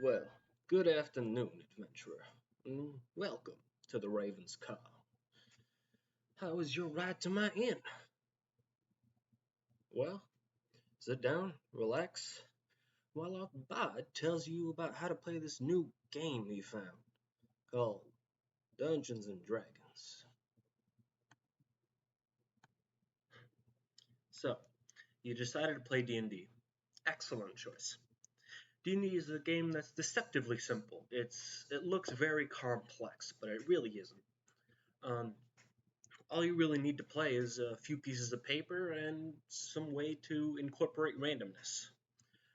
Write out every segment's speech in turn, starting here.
Well, good afternoon, adventurer. Welcome to the Ravens Caw. How was your ride to my inn? Well, sit down, relax, while our bard tells you about how to play this new game we found called Dungeons and Dragons. So, you decided to play D&D. Excellent choice. D&D is a game that's deceptively simple. It looks very complex, but it really isn't. Um, all you really need to play is a few pieces of paper and some way to incorporate randomness.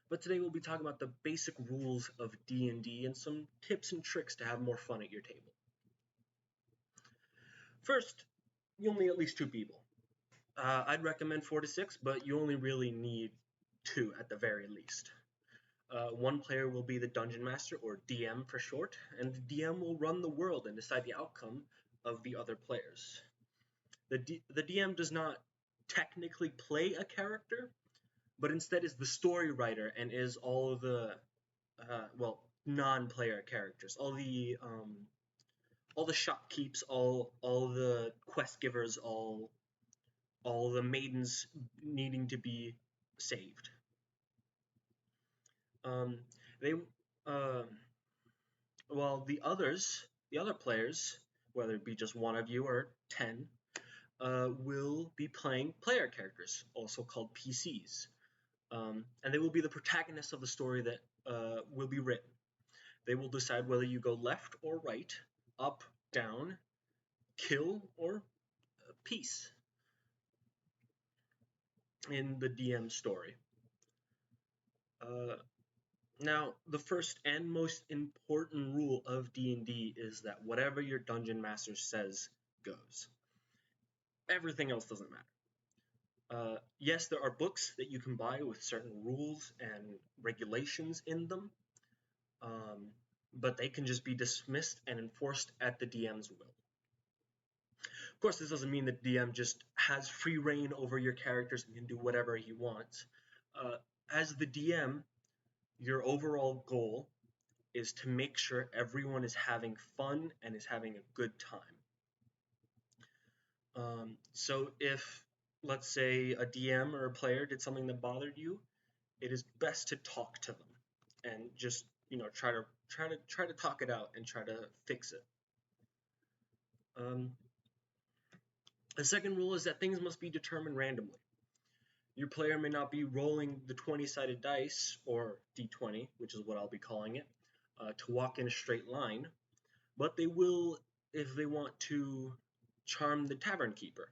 But today we'll be talking about the basic rules of D&D and some tips and tricks to have more fun at your table. First, you'll need at least two people. I'd recommend 4 to 6, but you only really need two at the very least. One player will be the Dungeon Master, or DM for short, and the DM will run the world and decide the outcome of the other players. The DM does not technically play a character, but instead is the story writer and is all the non-player characters, all the shopkeepers, all the quest givers, all the maidens needing to be saved. They While the other players, whether it be just one of you or 10, will be playing player characters, also called PCs. And they will be the protagonists of the story that will be written. They will decide whether you go left or right, up, down, kill, or peace in the DM story. Now, the first and most important rule of D&D is that whatever your dungeon master says goes. Everything else doesn't matter. Yes, there are books that you can buy with certain rules and regulations in them, but they can just be dismissed and enforced at the DM's will. Of course, this doesn't mean that DM just has free reign over your characters and can do whatever he wants. As the DM, your overall goal is to make sure everyone is having fun and is having a good time. So if, let's say, a DM or a player did something that bothered you, it is best to talk to them and just try to talk it out and try to fix it. The second rule is that things must be determined randomly. Your player may not be rolling the 20-sided dice, or D20, which is what I'll be calling it, to walk in a straight line, but they will if they want to charm the tavern keeper,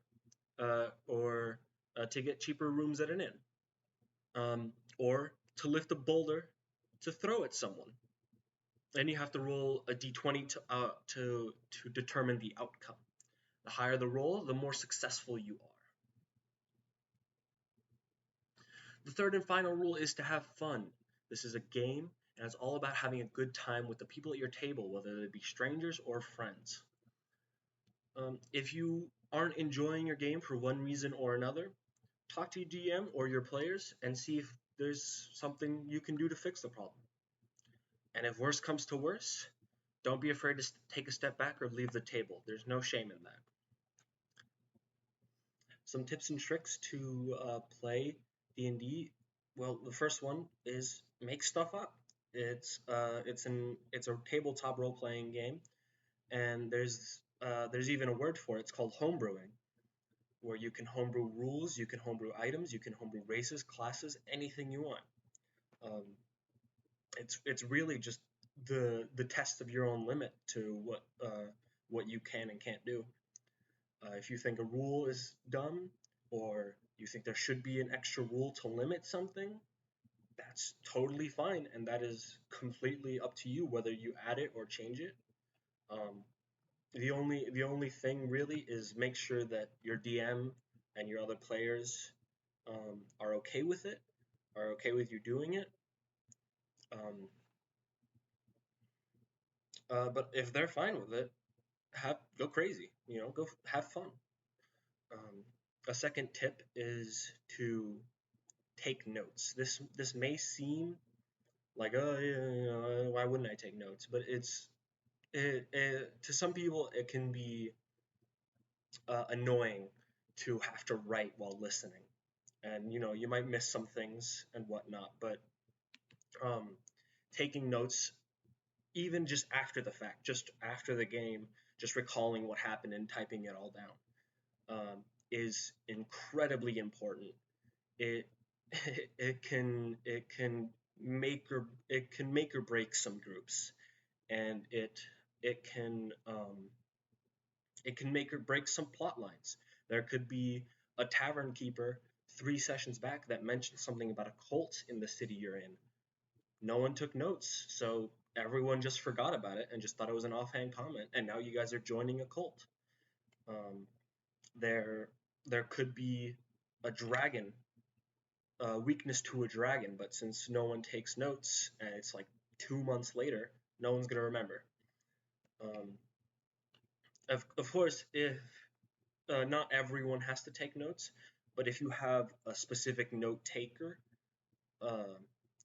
or to get cheaper rooms at an inn, or to lift a boulder to throw at someone. Then you have to roll a d20 to determine the outcome. The higher the roll, the more successful you are. The third and final rule is to have fun. This is a game, and it's all about having a good time with the people at your table, whether they be strangers or friends. If you aren't enjoying your game for one reason or another, talk to your DM or your players and see if there's something you can do to fix the problem. And if worse comes to worse, don't be afraid to take a step back or leave the table. There's no shame in that. Some tips and tricks to play D&D. Well, the first one is make stuff up. It's a tabletop role-playing game, and there's even a word for it. It's called homebrewing, where you can homebrew rules, you can homebrew items, you can homebrew races, classes, anything you want. It's really just the test of your own limit to what you can and can't do. If you think a rule is dumb, or you think there should be an extra rule to limit something, that's totally fine, and that is completely up to you whether you add it or change it. The only thing really is make sure that your DM and your other players are okay with it, are okay with you doing it. But if they're fine with it, go crazy. Go have fun. A second tip is to take notes. This may seem like, oh yeah, why wouldn't I take notes? But to some people it can be annoying to have to write while listening, and you might miss some things and whatnot. But um, taking notes, even just after the fact, just after the game, just recalling what happened and typing it all down, is incredibly important. It it can make or break some groups, and it can make or break some plot lines. There could be a tavern keeper 3 sessions back that mentioned something about a cult in the city you're in. No one took notes, so everyone just forgot about it and just thought it was an offhand comment, and now you guys are joining a cult. Um, there, there could be a dragon, a weakness to a dragon, but since no one takes notes and it's like 2 months later, no one's gonna remember. Um, of course, if not everyone has to take notes, but if you have a specific note taker, uh,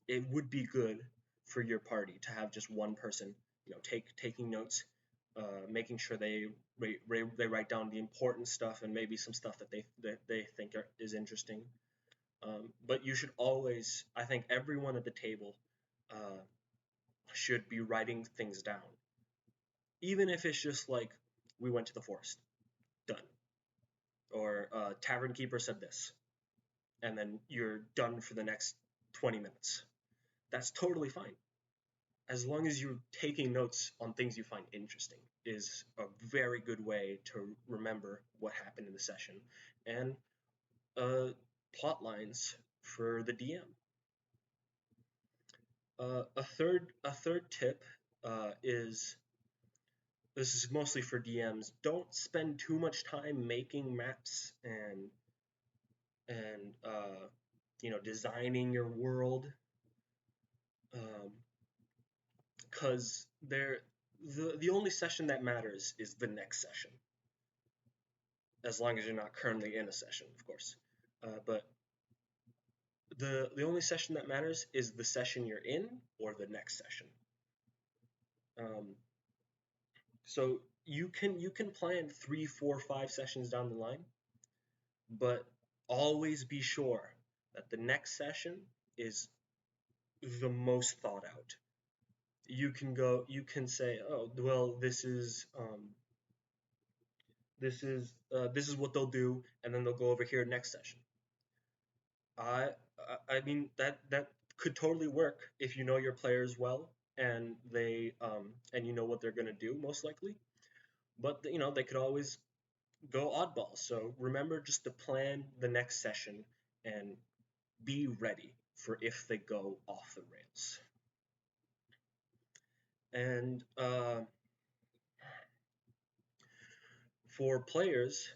it would be good for your party to have just one person, taking notes, making sure they write down the important stuff and maybe some stuff that they think is interesting. But you should always, I think, everyone at the table uh, should be writing things down, even if it's just like we went to the forest, done, or tavern keeper said this, and then you're done for the next 20 minutes. That's totally fine. As long as you're taking notes on things you find interesting, is a very good way to remember what happened in the session, and uh, plot lines for the DM. A third tip is, this is mostly for DMs. Don't spend too much time making maps and designing your world, because the only session that matters is the next session, as long as you're not currently in a session, of course. But the only session that matters is the session you're in or the next session. Um, so you can plan 3, 4, 5 sessions down the line, but always be sure that the next session is the most thought out. You can say, oh well, this is what they'll do, and then they'll go over here next session. I I mean that could totally work if you know your players well and you know what they're gonna do most likely. But they could always go oddball. So remember just to plan the next session and be ready for if they go off the rails. And for players,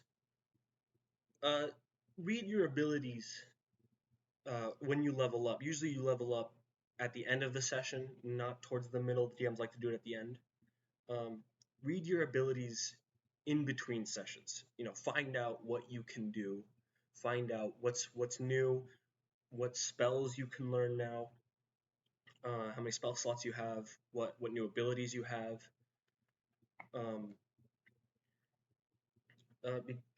uh, read your abilities when you level up. Usually you level up at the end of the session, not towards the middle. DMs like to do it at the end. Um, read your abilities in between sessions. Find out what you can do. Find out what's new, what spells you can learn now, how many spell slots you have, what new abilities you have. Um,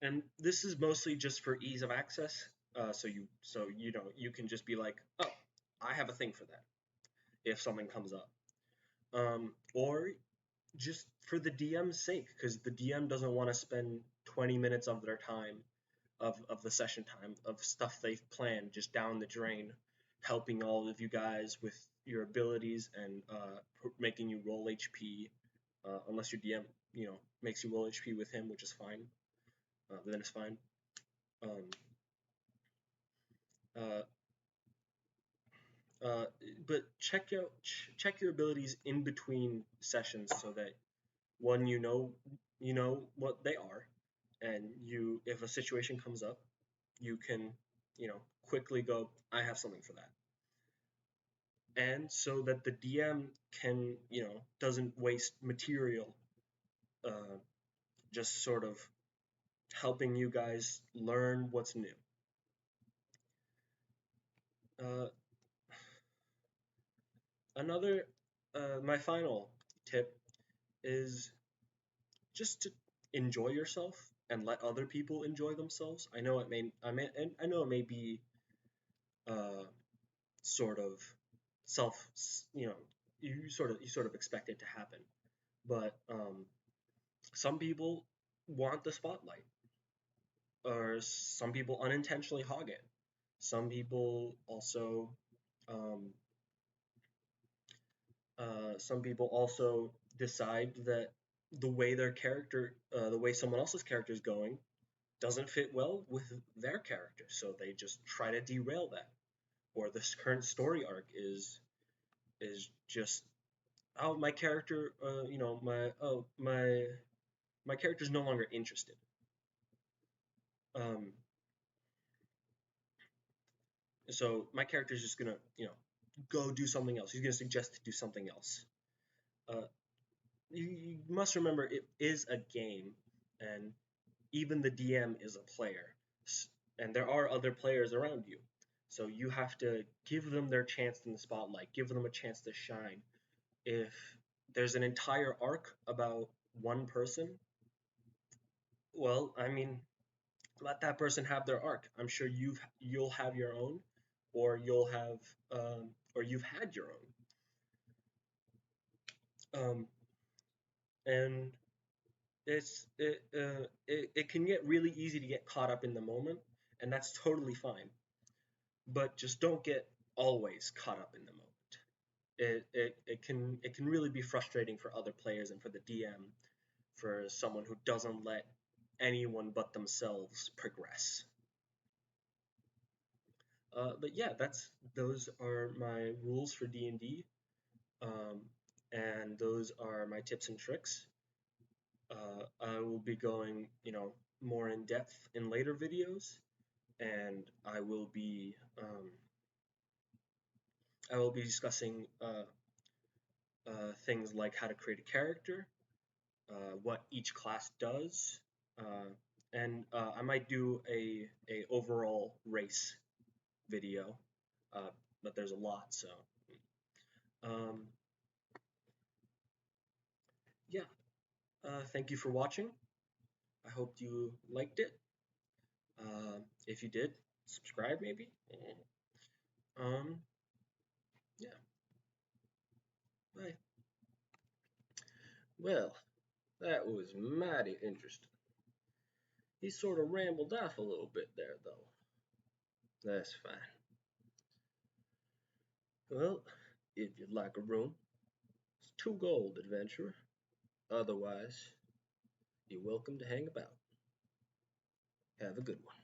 and this is mostly just for ease of access. So you can just be like, oh, I have a thing for that if something comes up. Or just for the DM's sake, because the DM doesn't want to spend 20 minutes of their time, of the session time, of stuff they've planned just down the drain, helping all of you guys with your abilities and making you roll HP, unless your DM, makes you roll HP with him, which is fine. Then it's fine. Um, uh, uh, but check your abilities in between sessions so that one, you know what they are, and if a situation comes up, you can quickly go, I have something for that. And so that the DM can doesn't waste material, uh, just sort of helping you guys learn what's new. uh, Another, my final tip is just to enjoy yourself and let other people enjoy themselves. I know it may be uh, sort of self, you know, you sort of expect it to happen, but some people want the spotlight, or some people unintentionally hog it. Some people also, um, some people also decide that the way someone else's character is going, doesn't fit well with their character, so they just try to derail that. Or this current story arc is just, oh, my character, my character's no longer interested. Um, so my character's just gonna, go do something else. He's gonna suggest to do something else. Uh, you must remember it is a game, and even the DM is a player, and there are other players around you. So you have to give them their chance in the spotlight, give them a chance to shine. If there's an entire arc about one person, well, I mean, let that person have their arc. I'm sure you'll have your own, or you've had your own. And it can get really easy to get caught up in the moment, and that's totally fine. But just don't get always caught up in the moment. It can really be frustrating for other players and for the DM, for someone who doesn't let anyone but themselves progress. But yeah, that's those are my rules for D&D, and those are my tips and tricks. I will be going, more in depth in later videos, and I will be discussing things like how to create a character, what each class does, and I might do a overall race video, uh, but there's a lot, so um, yeah. Thank you for watching. I hope you liked it. If you did, subscribe maybe. Um, yeah. Bye. Well, that was mighty interesting. He sort of rambled off a little bit there, though. That's fine. Well, if you'd like a room, it's 2 gold, adventurer. Otherwise, you're welcome to hang about. Have a good one.